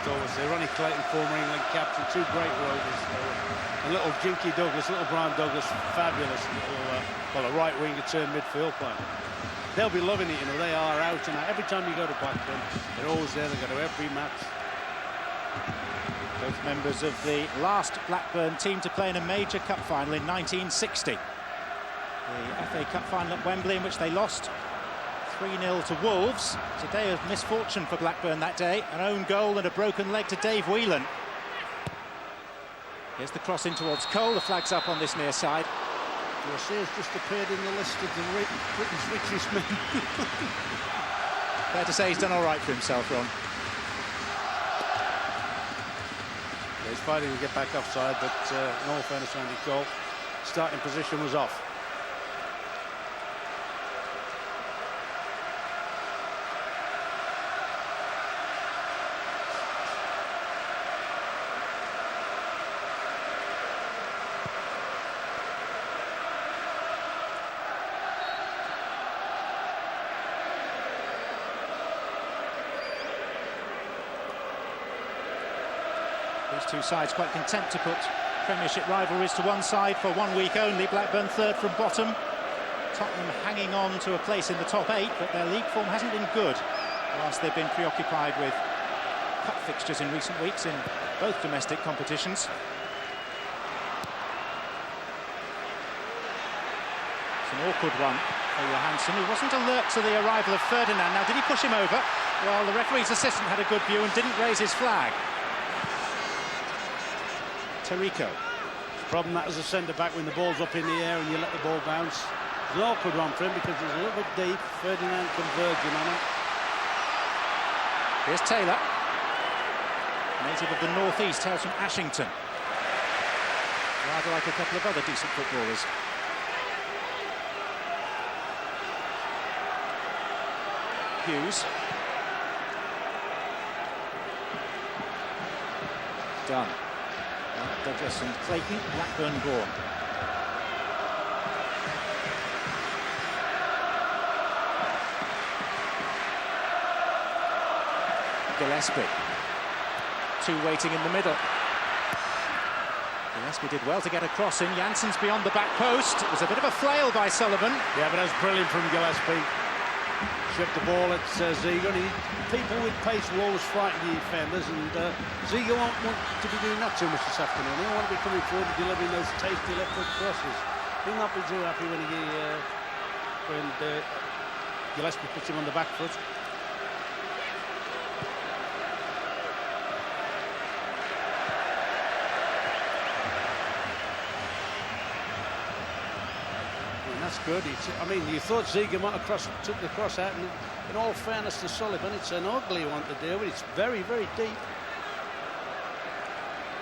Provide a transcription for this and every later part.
stalwarts. They're Ronnie Clayton, former England captain, two great Rovers. And little Jinky Douglas, little Brian Douglas, fabulous little, well, a right winger turned midfield player. They'll be loving it, you know. They are out and out. Every time you go to Blackburn, they're always there. They go to every match. Both members of the last Blackburn team to play in a major cup final in 1960. The FA Cup final at Wembley, in which they lost 3-0 to Wolves. It's a day of misfortune for Blackburn that day. An own goal and a broken leg to Dave Whelan. Here's the cross in towards Cole. The flag's up on this near side. You'll has just appeared in the list of the Britain's richest men. Fair to say he's done all right for himself, Ron. Yeah, he's fighting to get back offside, but in all fairness, Andy Cole, starting position was off. These two sides quite content to put Premiership rivalries to one side for 1 week only. Blackburn third from bottom. Tottenham hanging on to a place in the top 8, but their league form hasn't been good whilst they've been preoccupied with cup fixtures in recent weeks in both domestic competitions. It's an awkward one for Johansson, who wasn't alert to the arrival of Ferdinand. Now, did he push him over? Well, the referee's assistant had a good view and didn't raise his flag. Tarico. Problem that as a centre-back when the ball's up in the air and you let the ball bounce. It's an awkward one for him because it's a little bit deep. Ferdinand converging on it. Here's Taylor. Native of the northeast, hails from Ashington. Rather like a couple of other decent footballers. Hughes. Done. Douglas and Clayton, Blackburn born. Gillespie. Two waiting in the middle. Gillespie did well to get a cross in. Jansson's beyond the back post. It was a bit of a flail by Sullivan. Yeah, but that was brilliant from Gillespie. Shipped the ball at Ziege. People with pace will always frighten the defenders, and Ziege won't want to be doing that too much this afternoon. He won't want to be coming forward and delivering those tasty left-foot crosses. He'll not be too happy when Gillespie puts him on the back foot. That's good. I mean, you thought Ziege might have took the cross out, and in all fairness to Sullivan, it's an ugly one to deal with. It's very, very deep.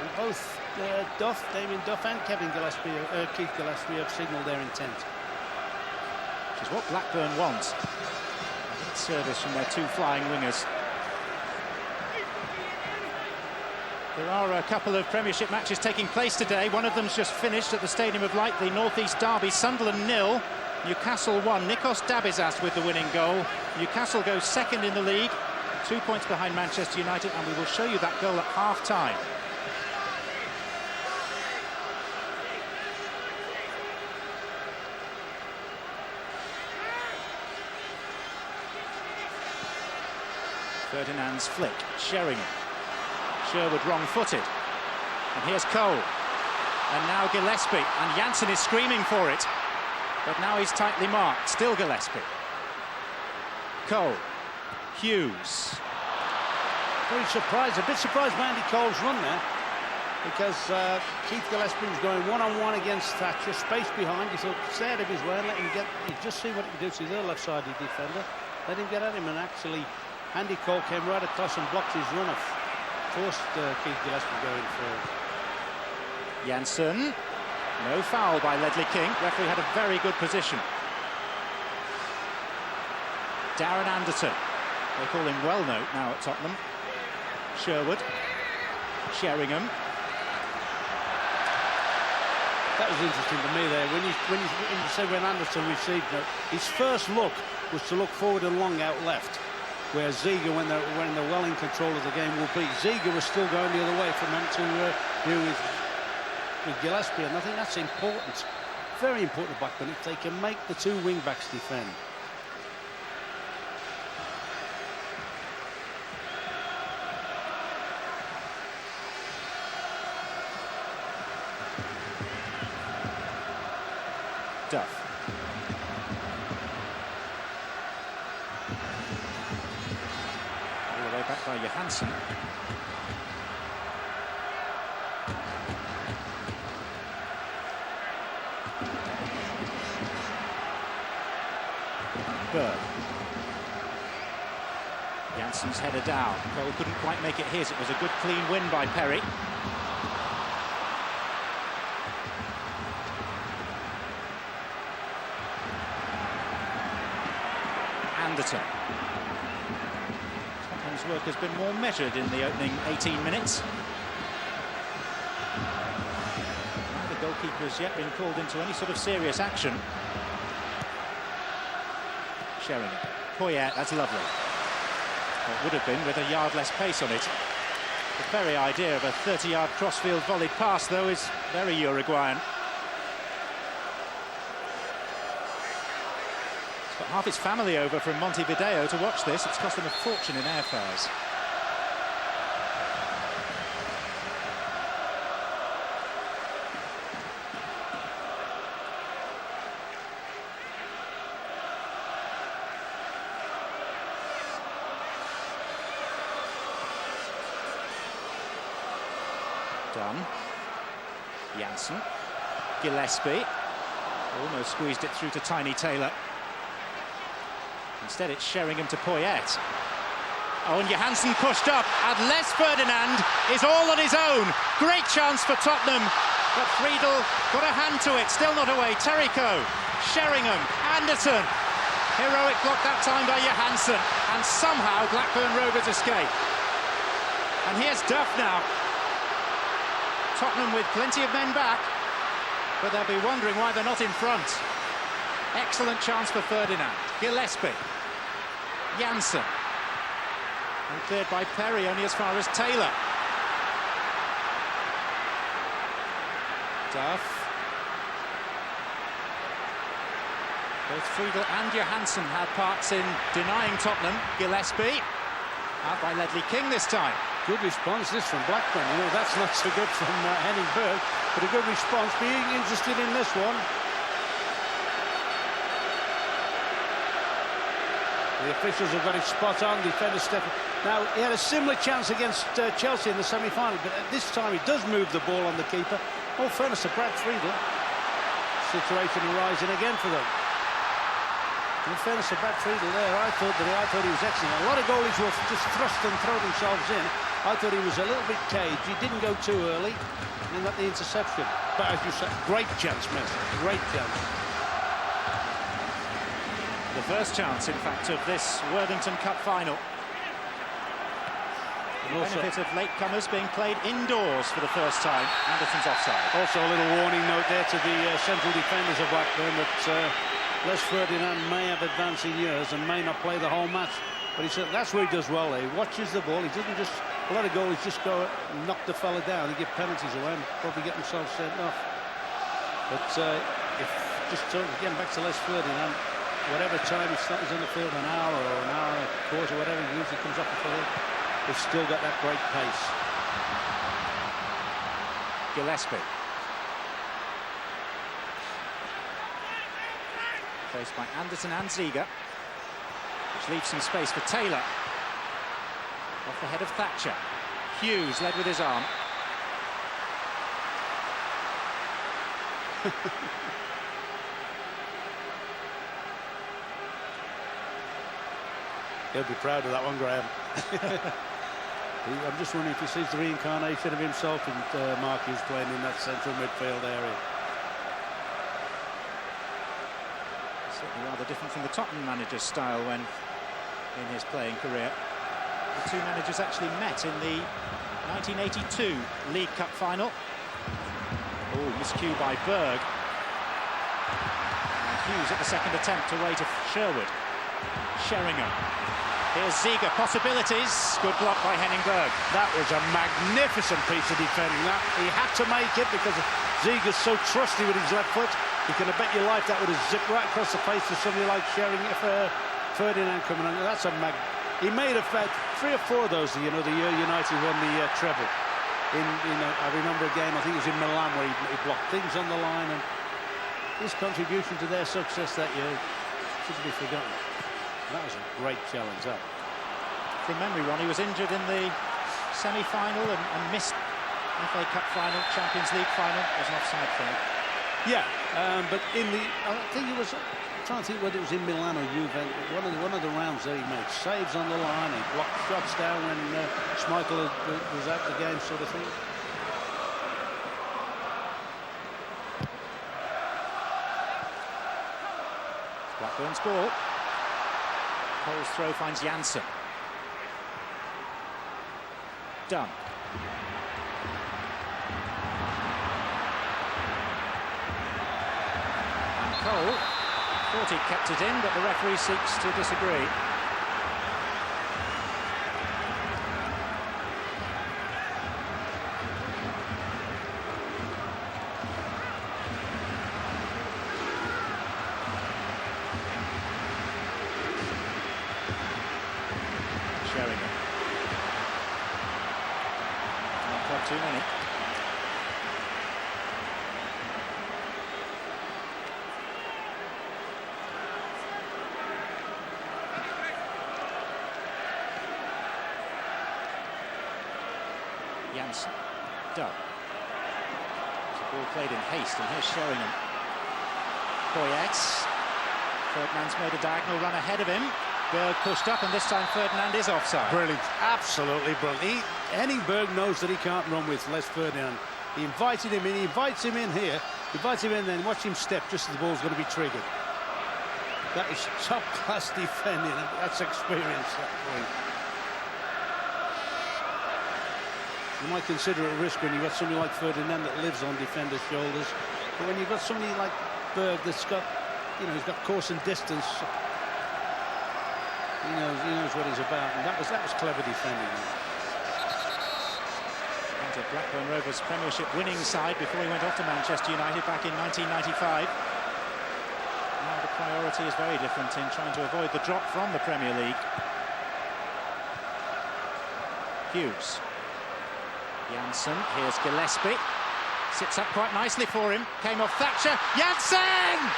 And both Damien Duff and Keith Gillespie have signalled their intent. Which is what Blackburn wants. A good service from their two flying wingers. There are a couple of Premiership matches taking place today. One of them's just finished at the Stadium of Light, the North East Derby. Sunderland 0, Newcastle 1. Nikos Dabizas with the winning goal. Newcastle goes second in the league, 2 points behind Manchester United, and we will show you that goal at half-time. Ferdinand's flick, Sheringham. Sherwood wrong-footed, and here's Cole, and now Gillespie, and Janssen is screaming for it, but now he's tightly marked. Still Gillespie. Cole, Hughes. Very surprised, a bit surprised by Andy Cole's run there, because Keith Gillespie was going one-on-one against Thatcher, space behind. He thought, stay out of his way and let him get. You just see what he can do to the left-sided defender. Let him get at him, and actually, Andy Cole came right across and blocked his run-off. Forced Keith Gillespie going forward. Janssen, no foul by Ledley King. Referee had a very good position. Darren Anderton, they call him Well-Note now at Tottenham. Sherwood, Sheringham. That was interesting to me there. When you said when Anderton received it, his first look was to look forward and long out left. where Ziege, when they're well in control of the game, will be. Ziege was still going the other way from him to do with Gillespie, and I think that's important, very important to Blackburn, if they can make the two wing-backs defend. Duff. All the way back by Johansson. Berg. Jansson's header down. Cole couldn't quite make it his. It was a good clean win by Perry. Anderton. Tottenham's work has been more measured in the opening 18 minutes. Neither goalkeeper has yet been called into any sort of serious action. Sheringham. Poyet, that's lovely. Well, it would have been with a yard less pace on it. The very idea of a 30-yard crossfield volleyed pass, though, is very Uruguayan. He's got half his family over from Montevideo to watch this. It's cost them a fortune in airfares. Done. Janssen. Gillespie. Almost squeezed it through to Tiny Taylor. Instead it's Sheringham to Poyet. Oh, and Johansson pushed up, and Les Ferdinand is all on his own. Great chance for Tottenham, but Friedel got a hand to it, still not away. Terrico, Sheringham, Anderton. Heroic block that time by Johansson, and somehow Blackburn Rovers escape. And here's Duff now. Tottenham with plenty of men back, but they'll be wondering why they're not in front. Excellent chance for Ferdinand. Gillespie. Janssen. And cleared by Perry only as far as Taylor. Duff. Both Friedel and Johansson had parts in denying Tottenham. Gillespie. Out by Ledley King this time. Good response this from Blackburn. You know, that's not so good from Henning Berg, but a good response. Being interested in this one. The officials have got it spot on. Defender Stephen. Now, he had a similar chance against Chelsea in the semi-final, but at this time he does move the ball on the keeper. All fairness to Brad Friedel. Situation arising again for them. In fairness to Brad Friedel there, I thought he was excellent. A lot of goalies will just thrust and throw themselves in. I thought he was a little bit caged. He didn't go too early, and then got the interception. But as you said, great chance, Messi. Great chance. The first chance, in fact, of this Worthington Cup final. The benefit of latecomers being played indoors for the first time. Anderson's offside. Also a little warning note there to the central defenders of Blackburn that Les Ferdinand may have advancing years and may not play the whole match. But he said that's where he does well. He watches the ball. He doesn't just let a goalies just go and knock the fella down and give penalties away and probably get themselves sent off. But if just getting back to Les Ferdinand, whatever time he's on the field, an hour or an hour and a quarter, whatever he usually comes off the field, he's still got that great pace. Gillespie. Faced by Anderton and Ziege, which leaves some space for Taylor. Off the head of Thatcher. Hughes led with his arm. He'll be proud of that one, Graham. I'm just wondering if he sees the reincarnation of himself in Mark Hughes playing in that central midfield area. Certainly rather different from the Tottenham manager's style when in his playing career. The two managers actually met in the 1982 League Cup final. Oh, miscue by Berg. And Hughes at the second attempt away to Sherwood. Sheringham. Here's Ziege, possibilities. Good block by Henningberg. That was a magnificent piece of defending. That he had to make it because Ziege's so trusty with his left foot. You can bet your life that would have zipped right across the face of somebody like Sheringham if Ferdinand coming on. That's a He made a 3 or 4 of those. The year United won the treble. I remember a game, I think it was in Milan, where he blocked things on the line, and his contribution to their success that year shouldn't be forgotten. That was a great challenge, that. From memory, Ron, he was injured in the semi-final and missed FA Cup final, Champions League final. It was an offside thing. Yeah, but I think it was. I'm trying to think whether it was in Milan or Juventus. One of the rounds that he made saves on the line. He blocked shots down when Schmeichel was out the game, sort of thing. Blackburn's ball. Cole's throw finds Janssen. Done. And Cole thought he kept it in, but the referee seeks to disagree. Sheringham. Not too many. Janssen. Done. The ball played in haste, and here's Sheringham. Poyet. Ferdinand's made a diagonal run ahead of him. Berg pushed up, and this time Ferdinand is offside. Brilliant, absolutely brilliant. Henningberg knows that he can't run with Les Ferdinand. He invited him in, he invites him in here, invites him in, then watch him step just as the ball's going to be triggered. That is top-class defending, and that's experience, that point. You might consider it a risk when you've got somebody like Ferdinand that lives on defenders' shoulders, but when you've got somebody like Berg that's got, he's got course and distance. He knows what he's about, and that was clever defending. And a Blackburn Rovers Premiership winning side before he went off to Manchester United back in 1995. Now the priority is very different in trying to avoid the drop from the Premier League. Hughes. Janssen, here's Gillespie. Sits up quite nicely for him. Came off Thatcher. Janssen!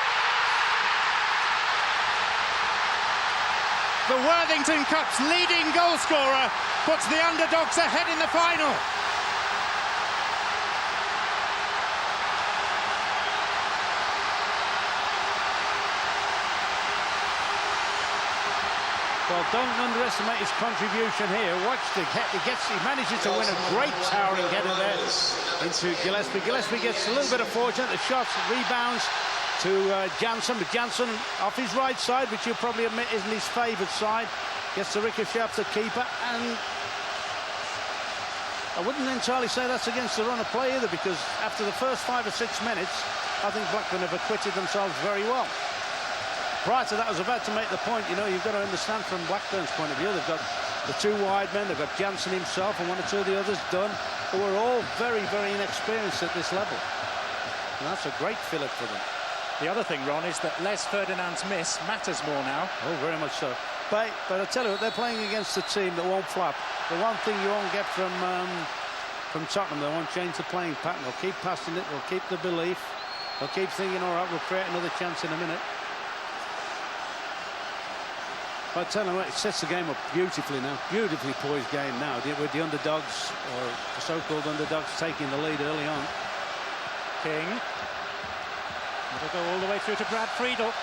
The Worthington Cup's leading goal scorer puts the underdogs ahead in the final. Well, don't underestimate his contribution here. Watch he manages to win a great towering header there into Gillespie. Gillespie gets a little bit of fortune. The shots, rebounds to Janssen, but Janssen off his right side, which you'll probably admit isn't his favoured side, gets the ricochet off the keeper, and I wouldn't entirely say that's against the run of play either, because after the first 5 or 6 minutes, I think Blackburn have acquitted themselves very well. Prior to that, I was about to make the point, you've got to understand from Blackburn's point of view, they've got the 2 wide men, they've got Janssen himself and 1 or 2 of the others done, who are all very, very inexperienced at this level. And that's a great fillip for them. The other thing, Ron, is that Les Ferdinand's miss matters more now. Oh, very much so. But I tell you what, they're playing against a team that won't flap. The one thing you won't get from Tottenham, they won't change the playing pattern. They'll keep passing it, they'll keep the belief, they'll keep thinking, all right, we'll create another chance in a minute. But I tell you what, it sets the game up beautifully now. Beautifully poised game now, with the underdogs, or the so-called underdogs, taking the lead early on. King. It'll go all the way through to Brad Friedel.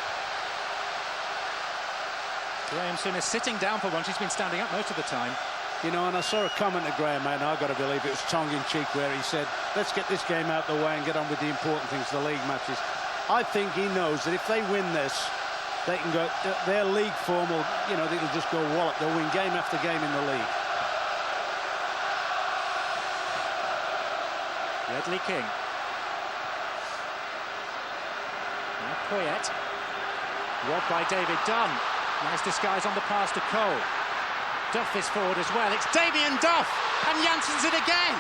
Grahamson is sitting down for once. He's been standing up most of the time. And I saw a comment of Graham, and I've got to believe it was tongue-in-cheek, where he said, let's get this game out the way and get on with the important things, the league matches. I think he knows that if they win this, they can go, their league form will, they'll just go wallop. They'll win game after game in the league. Ledley King. Now Poyet. Robbed by David Dunn. Nice disguise on the pass to Cole. Duff is forward as well. It's Damien Duff, and Jansen's it again.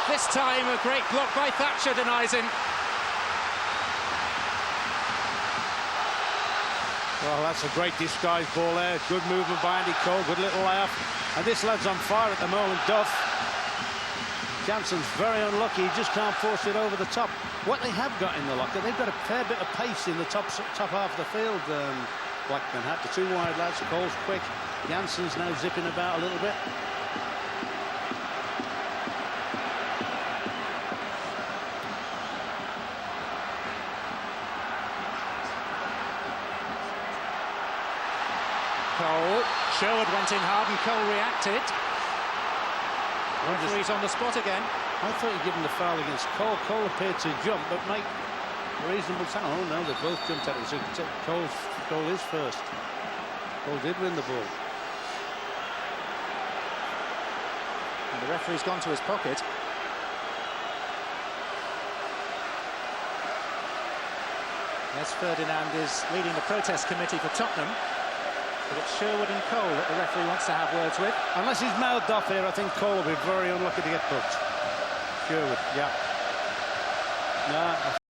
This time a great block by Thatcher denies him. Well, that's a great disguised ball there. Good movement by Andy Cole, good little layoff. And this lad's on fire at the moment, Duff. Jansen's very unlucky, he just can't force it over the top. What they have got in the locker, they've got a fair bit of pace in the top half of the field. Blackburn had the two wide lads, Cole's quick. Jansen's now zipping about a little bit. Cole, Sherwood went in hard and Cole reacted. Referee's on the spot again. I thought he'd given the foul against Cole. Cole appeared to jump, but make a reasonable time. Oh no, they both jumped at it. So Cole is first. Cole did win the ball. And the referee's gone to his pocket. Yes, Ferdinand is leading the protest committee for Tottenham. But it's Sherwood and Cole that the referee wants to have words with. Unless he's mouthed off here, I think Cole will be very unlucky to get booked. Sherwood, yeah. No,